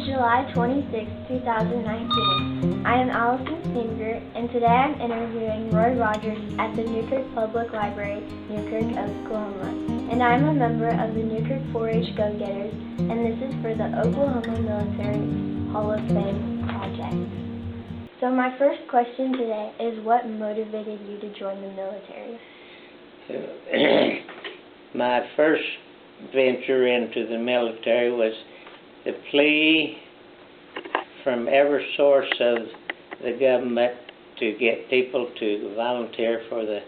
July 26, 2019. I am Allison Singer, and today I'm interviewing Roy Rogers at the Newkirk Public Library, Newkirk, Oklahoma. And I'm a member of the Newkirk 4-H Go-Getters, and this is for the Oklahoma Military Hall of Fame project. So my first question today is, what motivated you to join the military? My first venture into the military was the plea from every source of the government to get people to volunteer for the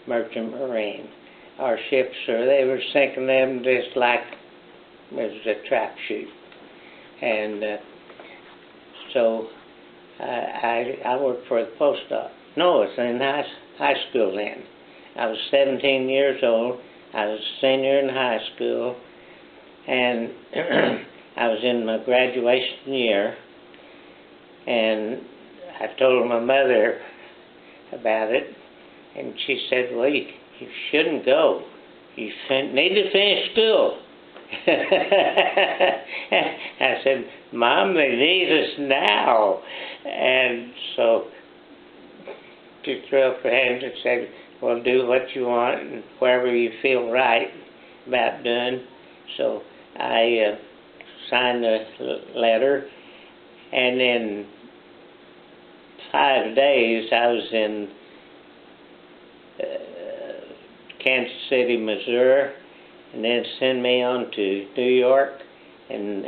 Merchant Marine. Our ships, they were sinking them just like it was a trap chute. And so I worked for the post office. No, it was in high school then. I was 17 years old. I was a senior in high school, and I was in my graduation year, and I told my mother about it, and she said, well, you shouldn't go. You need to finish school. I said, Mom, they need us now. And so she threw up her hands and said, well, do what you want and wherever you feel right about doing. So I signed the letter, and in 5 days I was in Kansas City, Missouri, and then sent me on to New York, and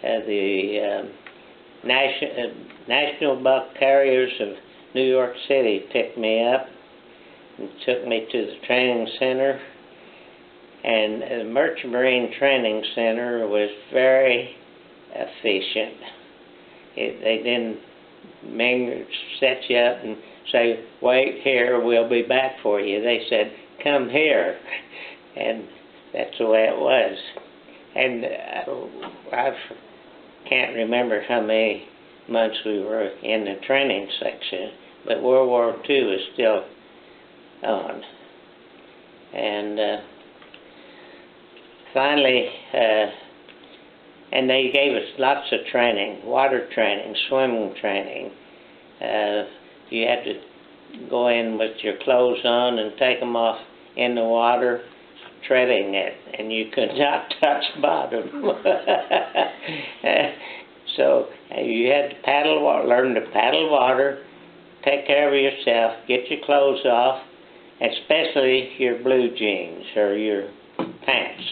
the National Bulk Carriers of New York City picked me up and took me to the training center. And the Merchant Marine Training Center was very efficient. They didn't set you up and say, wait here, we'll be back for you. They said, come here. And that's the way it was. And I can't remember how many months we were in the training section, but World War II was still on. And finally, and they gave us lots of training, water training, swimming training. You had to go in with your clothes on and take them off in the water, treading it, and you could not touch bottom. So you had to paddle water, learn to paddle water, take care of yourself, get your clothes off, especially your blue jeans or your pants.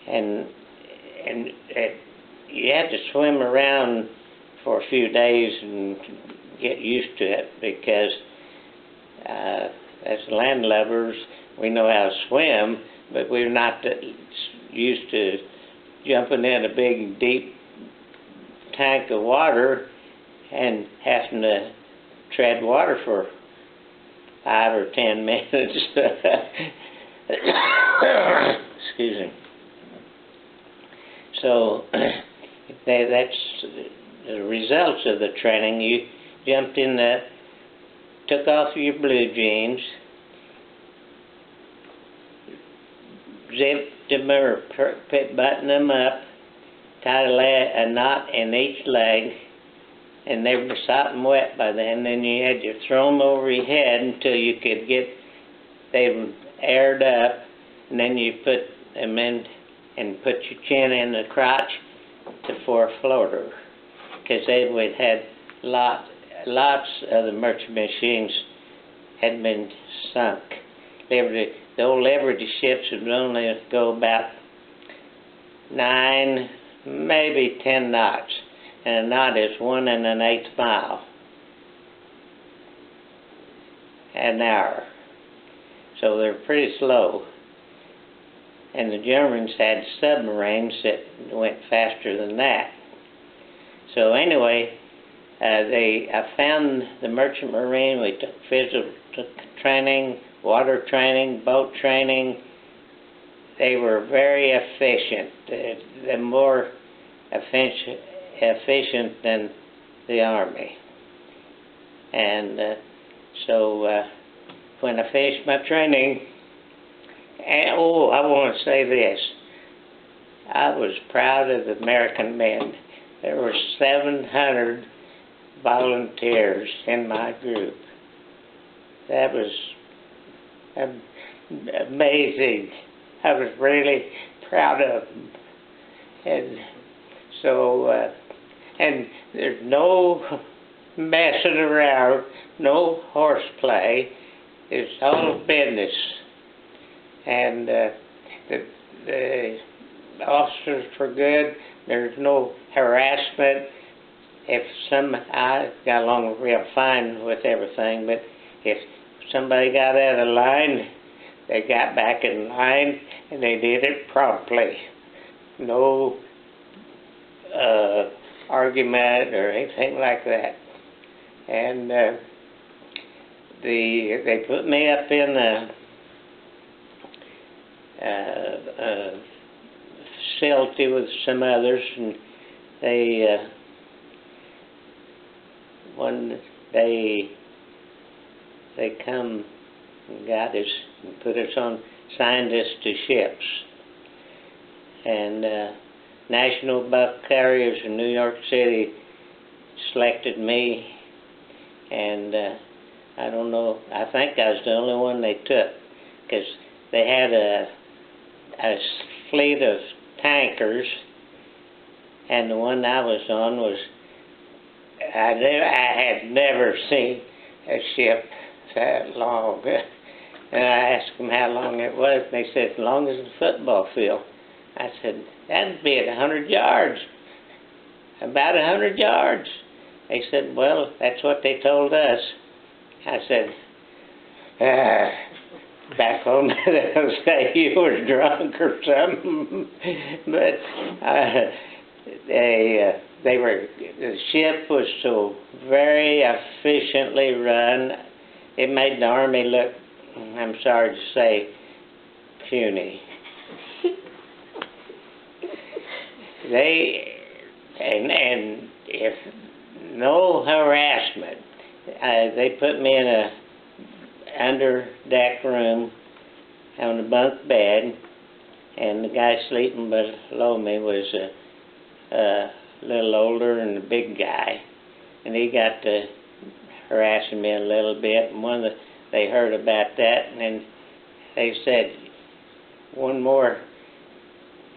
And you had to swim around for a few days and get used to it, because as landlubbers, we know how to swim, but we're not used to jumping in a big, deep tank of water and having to tread water for 5 or 10 minutes. Excuse me. So that's the results of the training. You jumped in took off your blue jeans, zipped them or buttoned them up, tied a knot in each leg, and they were sopping wet by then. Then you had to throw them over your head until you could get them aired up, and then you put them in and put your chin in the crotch for a floater, because they would had lots of the merchant machines had been sunk. The old Liberty ships would only go about 9, maybe 10 knots, and a knot is 1 1/8 mile an hour. So they're pretty slow. And the Germans had submarines that went faster than that. So anyway, I found the Merchant Marine. We took physical training, water training, boat training. They were very efficient. They're more efficient than the Army. And so when I finished my training, and, I want to say this. I was proud of the American men. There were 700 volunteers in my group. That was amazing. I was really proud of them. And so, and there's no messing around, no horseplay. It's all business. And the officers were good. There's no harassment. I got along real fine with everything, but if somebody got out of line, they got back in line and they did it promptly. No argument or anything like that. And they put me up in a facility with some others, and they come and got us and put us on, signed us to ships. And National Buck Carriers in New York City selected me, and I don't know, I think I was the only one they took, because they had a fleet of tankers, and the one I was on was, I had never seen a ship that long. And I asked them how long it was, and they said, as long as the football field. I said, that'd be at 100 yards. About 100 yards. They said, well, that's what they told us. I said, back home they'll say you were drunk or something. But the ship was so very efficiently run, it made the Army look, I'm sorry to say, puny. And if no harassment, they put me in a under deck room on a bunk bed, and the guy sleeping below me was a little older than the big guy, and he got to harassing me a little bit, and they heard about that, and then they said, one more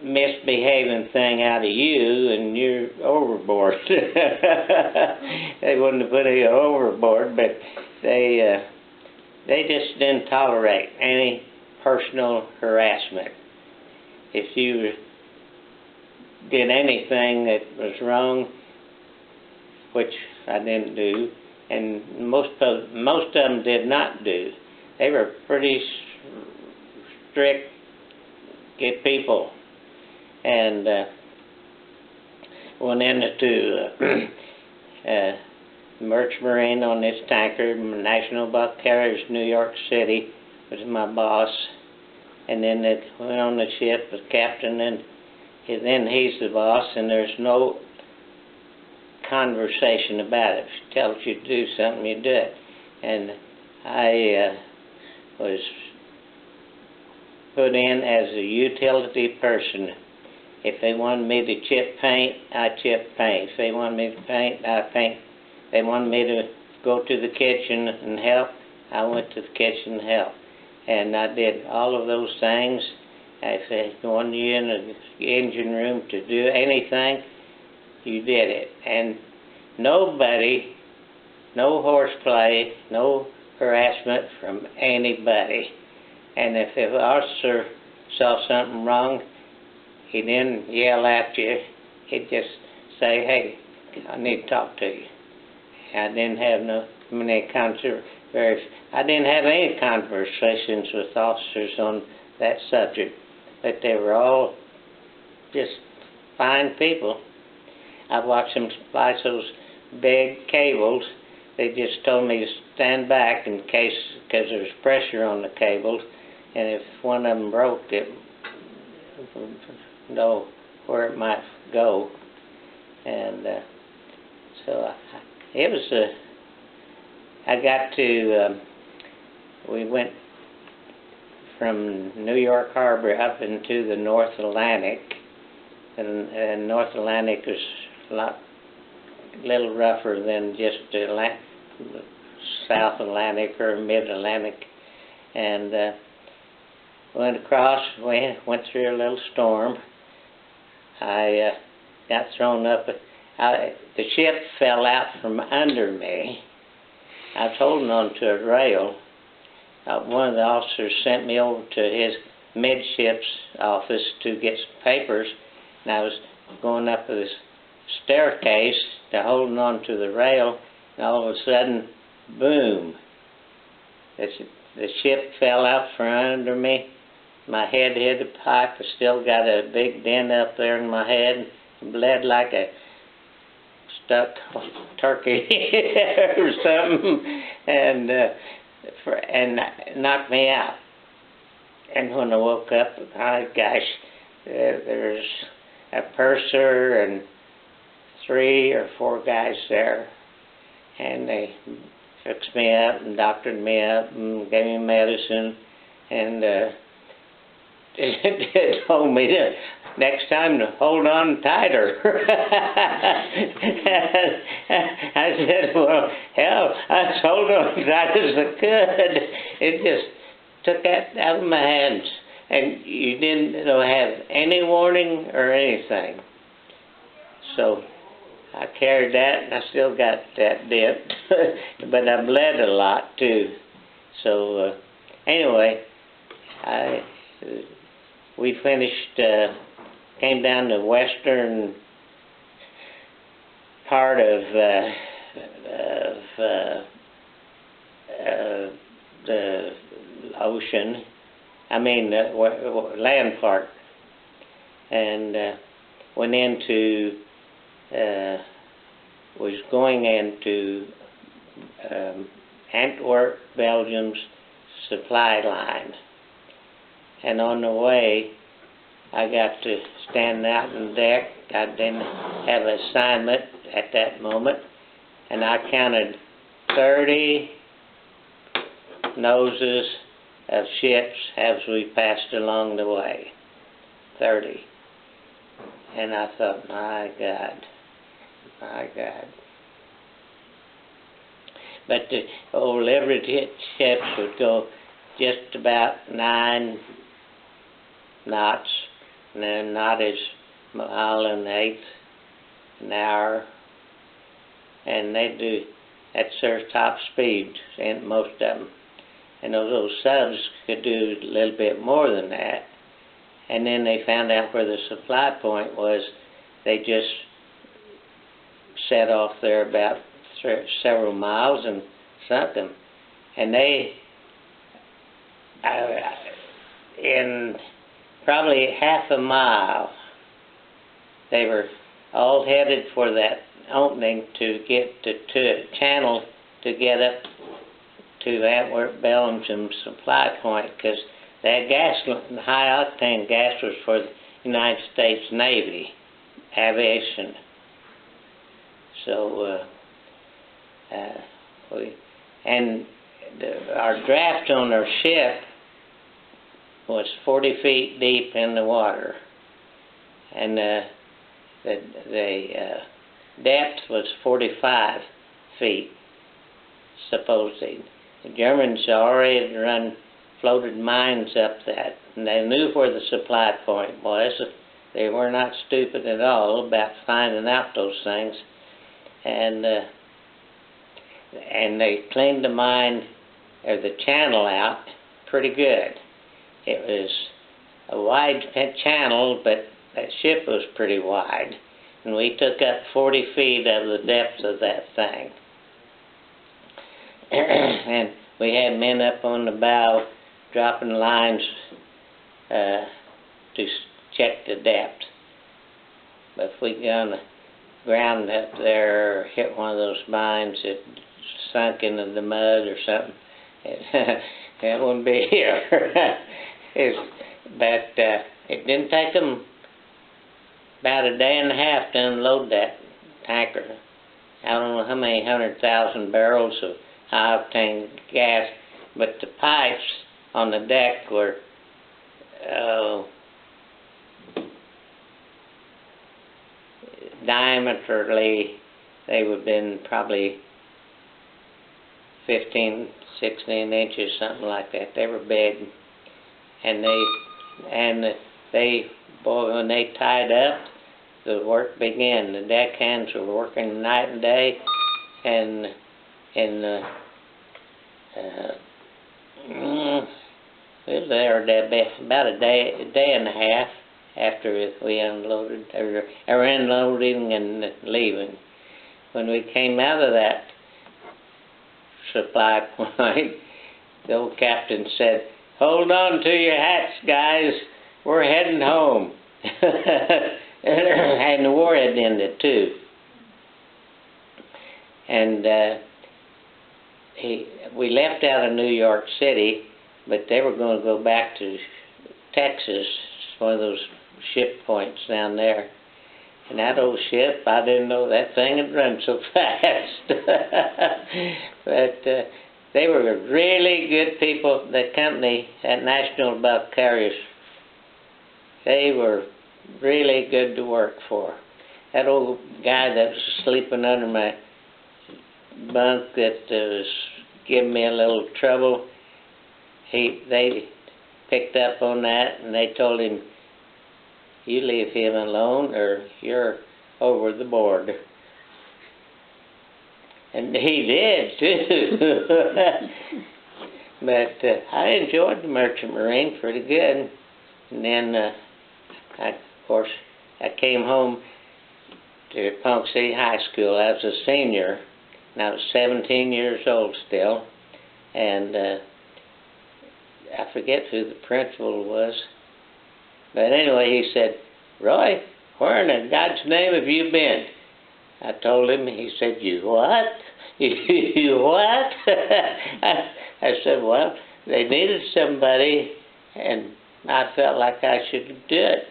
misbehaving thing out of you and you're overboard. They wouldn't have put you overboard, but they just didn't tolerate any personal harassment. If you did anything that was wrong, which I didn't do, and most of them did not do, they were pretty strict, good people. And went into Merchant Marine on this tanker. National Buck Carriers, New York City was my boss, and then it went on the ship, the captain, and then he's the boss, and there's no conversation about it. If he tells you to do something, you do it. And I was put in as a utility person. If they wanted me to chip paint, I chip paint. If they wanted me to paint, I paint. If they wanted me to go to the kitchen and help, I went to the kitchen and helped. And I did all of those things. If they wanted you in the engine room to do anything, you did it. And nobody, no horseplay, no harassment from anybody. And if the officer saw something wrong, he didn't yell at you. He'd just say, hey, I need to talk to you. I didn't have I didn't have any conversations with officers on that subject, but they were all just fine people. I watched them splice those big cables. They just told me to stand back in case, because there was pressure on the cables, and if one of them broke, it know where it might go. And so it was I got to we went from New York Harbor up into the North Atlantic, and North Atlantic is a little rougher than just South Atlantic or Mid Atlantic, and went across, went through a little storm. I got thrown up. The ship fell out from under me. I was holding on to a rail. One of the officers sent me over to his midships office to get some papers, and I was going up this staircase to holding on to the rail, and all of a sudden, boom! The ship fell out from under me. My head hit the pipe. I still got a big dent up there in my head, and bled like a stuck turkey or something, and knocked me out. And when I woke up, my gosh, there's a purser and 3 or 4 guys there, and they fixed me up and doctored me up and gave me medicine, and they told me to next time to hold on tighter. I said, well, hell, I was holding on tight as I could. It just took that out of my hands, and you didn't have any warning or anything. So I carried that, and I still got that dip, but I bled a lot too. So anyway, we finished, came down the western part of the ocean, land part, and went into, was going into Antwerp, Belgium's supply line. And on the way, I got to stand out on deck. I didn't have an assignment at that moment, and I counted 30 noses of ships as we passed along the way. 30. And I thought, my God. But the old Liberty ships would go just about 9 knots, and then a knot is a mile and 1/8 an hour, and that's their top speed, and most of them. And those subs could do a little bit more than that. And then they found out where the supply point was. They just set off there about several miles and sunk them. And they, in probably half a mile, they were all headed for that opening to get to a channel to get up to Antwerp, Belgium's supply point, because that gas, high-octane gas, was for the United States Navy aviation. So, our draft on our ship was 40 feet deep in the water, and the depth was 45 feet, supposedly. The Germans already had floated mines up that, and they knew where the supply point was. They were not stupid at all about finding out those things, and they cleaned the mine, or the channel, out pretty good. It was a wide channel, but that ship was pretty wide, and we took up 40 feet of the depth of that thing. And we had men up on the bow dropping lines to check the depth. But if we got on the ground up there or hit one of those mines that sunk into the mud or something, it wouldn't be here. But it didn't take them about a day and a half to unload that tanker. I don't know how many 100,000 barrels of high-octane gas, but the pipes on the deck were diametrically, they would have been probably 15, 16 inches, something like that. They were big, and boy, when they tied up, the work began. The deckhands were working night and day, and we were there about a day and a half after we unloaded, or unloading and leaving. When we came out of that supply point, the old captain said, "Hold on to your hats, guys. We're heading home." And the war had ended too. And we left out of New York City, but they were going to go back to Texas, one of those ship points down there. And that old ship, I didn't know that thing had run so fast. But they were really good people. The company at National Bulk Carriers, they were really good to work for. That old guy that was sleeping under my bunk that was giving me a little trouble, they picked up on that, and they told him, "You leave him alone or you're over the board." And he did too. But I enjoyed the Merchant Marine pretty good. And then of course I came home to Ponca City High School. I was a senior, and I was 17 years old still. And I forget who the principal was. But anyway, he said, "Roy, where in God's name have you been?" I told him. He said, "You what? You what?" I said, "Well, they needed somebody, and I felt like I should do it."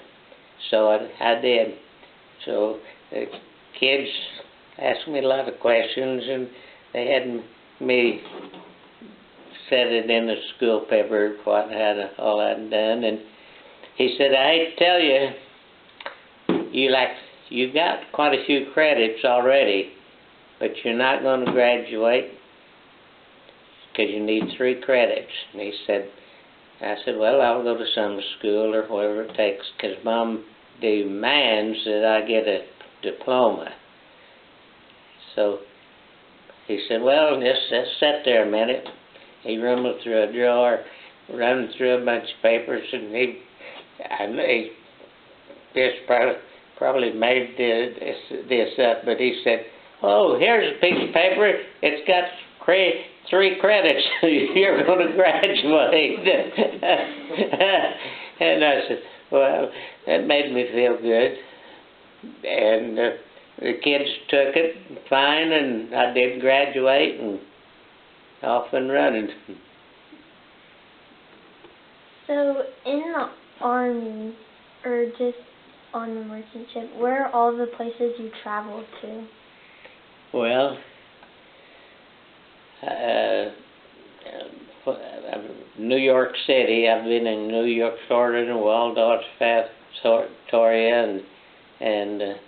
So I did. So the kids asked me a lot of questions, and they had me set it in the school paper, all I'd done. And he said, "I hate to tell you, you got quite a few credits already, but you're not going to graduate because you need 3 credits." And I said, "Well, I'll go to summer school or whatever it takes, because Mom demands that I get a diploma." So he said, "Well, just sit there a minute." He rumbled through a drawer, running through a bunch of papers, and he just probably made this up, but he said, "Oh, here's a piece of paper. It's got 3 credits. You're going to graduate." And I said, "Well, that made me feel good." And the kids took it fine, and I did graduate, and off and running. So in the Army, or just on the merchant ship, where are all the places you traveled to? Well, New York City. I've been in New York, Florida, and Waldorf, Astoria, and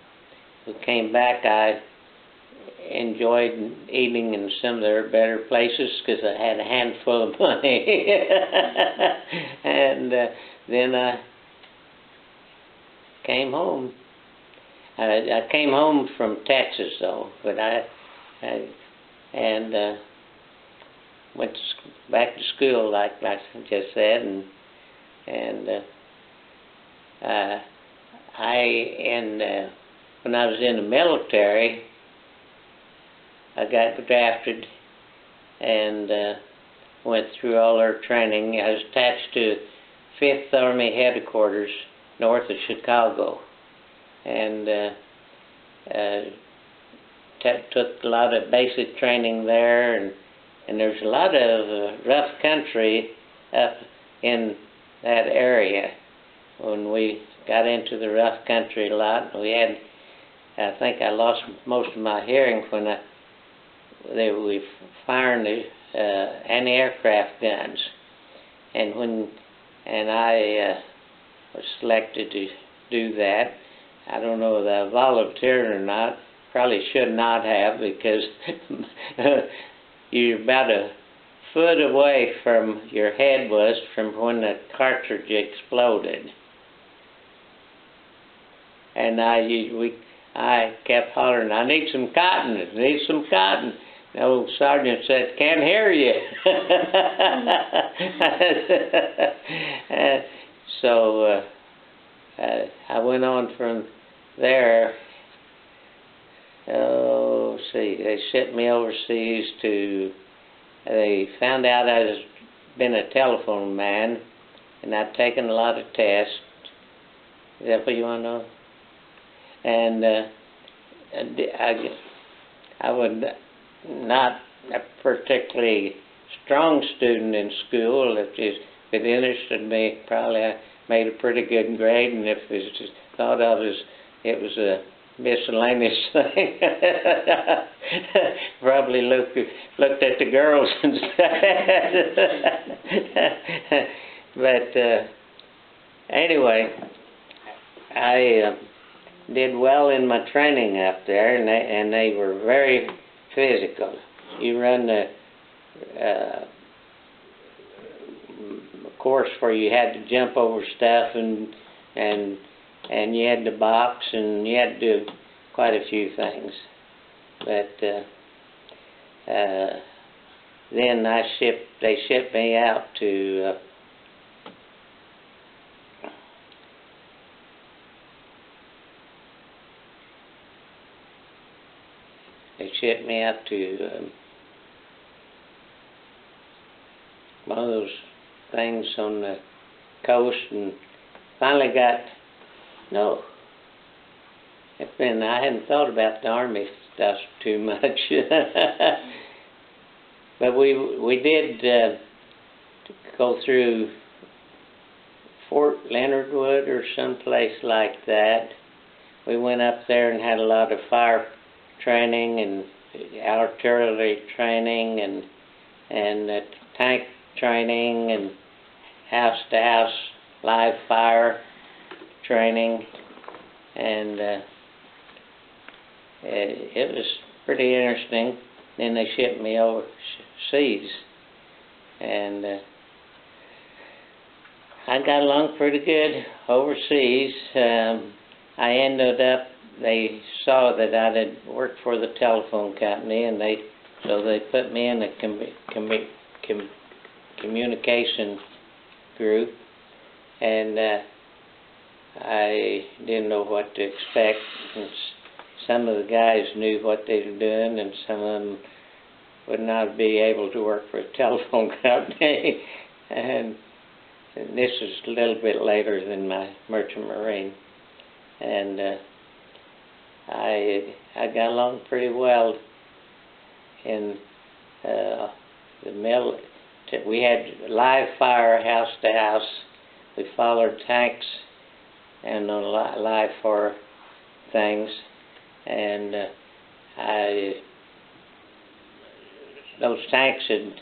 we came back. I enjoyed eating in some of their better places because I had a handful of money. And then I came home. I came home from Texas, though, but I went back to school, like I just said, and when I was in the military, I got drafted and went through all their training. I was attached to 5th Army Headquarters north of Chicago, and took a lot of basic training there, and there's a lot of rough country up in that area. When we got into the rough country a lot, I think I lost most of my hearing when we were firing the anti-aircraft guns, and I was selected to do that. I don't know if I volunteered or not. Probably should not have, because you're about a foot away from your head was from when the cartridge exploded. And I kept hollering, "I need some cotton, I need some cotton." The old sergeant said, "Can't hear you." So I went on from there. Oh, see, they sent me overseas they found out I was been a telephone man, and I'd taken a lot of tests. Is that what you want to know? And I was not a particularly strong student in school. If it interested me, probably I made a pretty good grade, and if it was just thought of as it was a miscellaneous thing, probably looked at the girls instead. But anyway, I did well in my training up there, and they were very physical. You run the course where you had to jump over stuff, and you had to box, and you had to do quite a few things. But then they shipped me out to one of those things on the coast, and finally I hadn't thought about the Army stuff too much. But we did go through Fort Leonard Wood or someplace like that. We went up there and had a lot of fire training and artillery training and tank training and house-to-house live fire training, and it was pretty interesting. Then they shipped me overseas, and I got along pretty good overseas. I ended up, they saw that I had worked for the telephone company, and so they put me in a communication group, and I didn't know what to expect. And some of the guys knew what they were doing, and some of them would not be able to work for a telephone company. and this is a little bit later than my merchant marine, and I got along pretty well in the mill. We had live fire house to house. We followed tanks and on live fire things, and those tanks would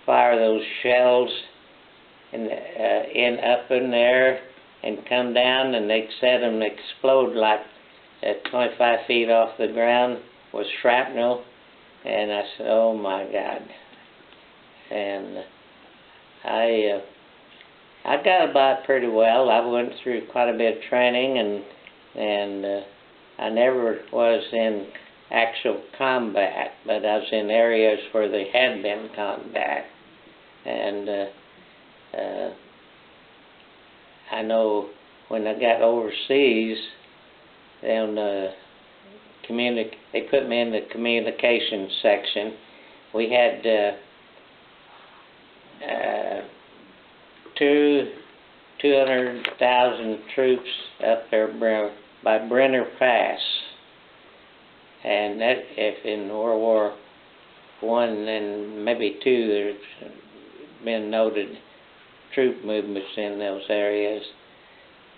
fire those shells up in there and come down, and they'd set them to explode like at 25 feet off the ground with shrapnel. And I said, "Oh my God!" And I got about pretty well. I went through quite a bit of training, and I never was in actual combat, but I was in areas where there had been combat. And I know when I got overseas, then they put me in the communication section. We had 200,000 troops up there by Brenner Pass, and that, if in World War I and maybe II, there's been noted troop movements in those areas.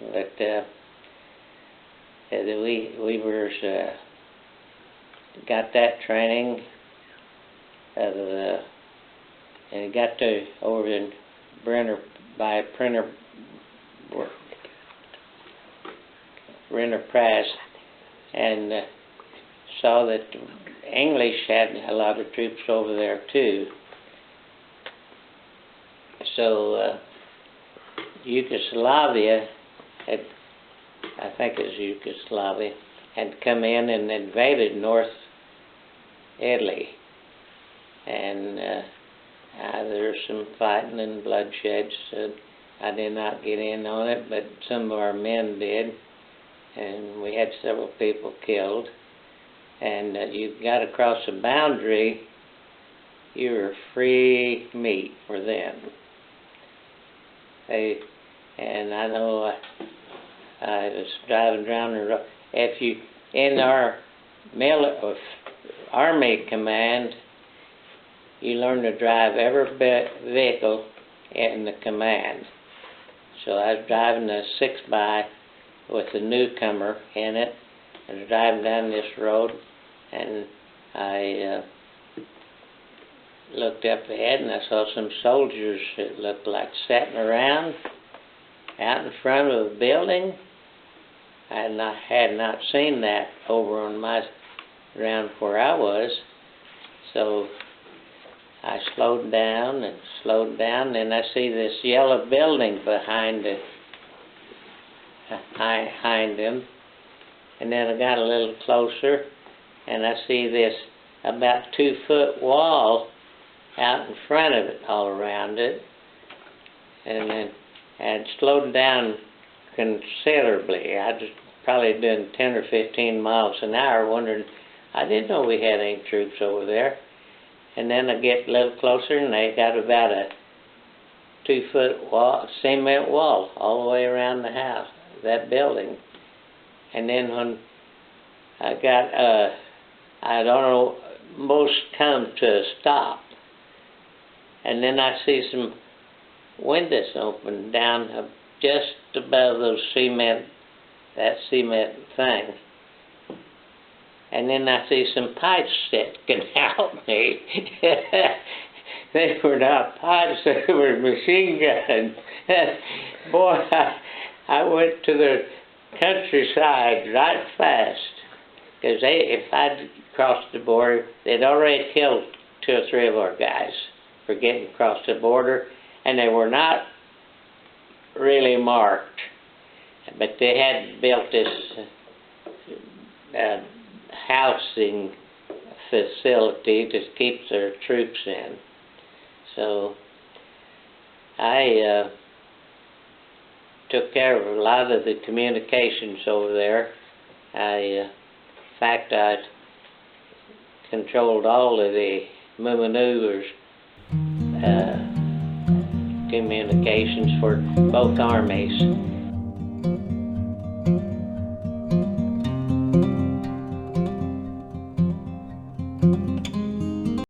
But we were got that training, and got to over in Brenner enterprise, and saw that the English had a lot of troops over there too. So Yugoslavia had, I think it was Yugoslavia, had come in and invaded North Italy, and there was some fighting and bloodshed. So I did not get in on it, but some of our men did, and we had several people killed. And you got across the boundary, you were free meat for them. And I know I was driving down the road. If you in our Army command, you learn to drive every vehicle in the command. So I was driving a 6x with a newcomer in it. I was driving down this road, and I looked up ahead, and I saw some soldiers that looked like sitting around out in front of a building. I had not seen that over on around where I was, so I slowed down, and I see this yellow building behind him, and then I got a little closer, and I see this about 2-foot wall out in front of it, all around it, and then I had slowed down considerably. I was probably doing 10 or 15 miles an hour, wondering, I didn't know we had any troops over there. And then I get a little closer, and they got about a 2-foot wall, cement wall, all the way around the house, that building. And then when I got, I don't know, most come to a stop. And then I see some windows open down just above those that cement thing. And then I see some pipes sticking out me. They were not pipes, they were machine guns. Boy, I went to the countryside right fast. Because if I'd crossed the border, they'd already killed 2 or 3 of our guys for getting across the border. And they were not really marked. But they had built this housing facility to keep their troops in. So I took care of a lot of the communications over there. In fact, I controlled all of the maneuvers, communications for both armies.